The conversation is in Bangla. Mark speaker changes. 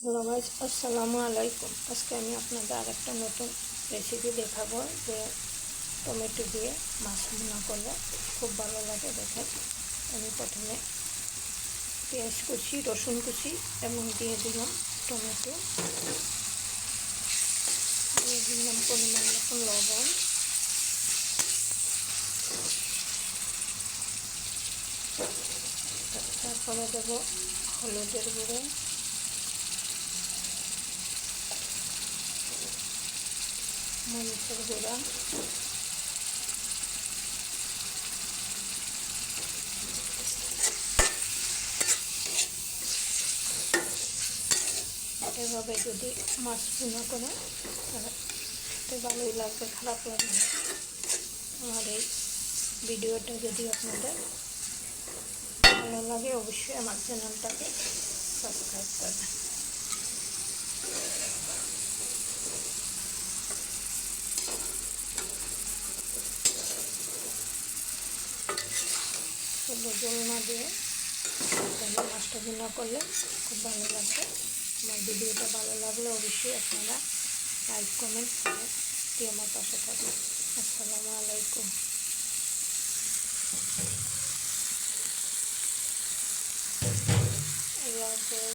Speaker 1: হ্যালো গাইস, আসসালামু আলাইকুম। আজকে আমি আপনাদের আরেকটা নতুন রেসিপি দেখাবো যে টমেটো দিয়ে মাছ ভুনা করলে খুব ভালো লাগে। দেখেন, আমি প্রথমে পেঁয়াজ কুচি, রসুন কুচি এবং দিয়ে দিলাম টমেটো, দিয়ে দিলাম পরিমাণ মতন লবণ, তারপরে দেবো হলুদের গুঁড়ো, মরিচের গুঁড়া, এভাবে যদি মাছ ভুনা করে তাহলে ভালোই লাগবে, খারাপ লাগবে না। আমার এই ভিডিওটা যদি আপনাদের ভালো লাগে অবশ্যই আমার চ্যানেলটাকে সাবস্ক্রাইব করবেন। শুধু জল না দিয়ে তাহলে মাছটা ভুনা করলে খুব ভালো লাগবে। আমার ভিডিওটা ভালো লাগলে অবশ্যই আপনারা লাইক, কমেন্ট করে দিয়ে আমার পাশে থাকবেন। আসসালামু আলাইকুম। আল্লাহ হাফেজ।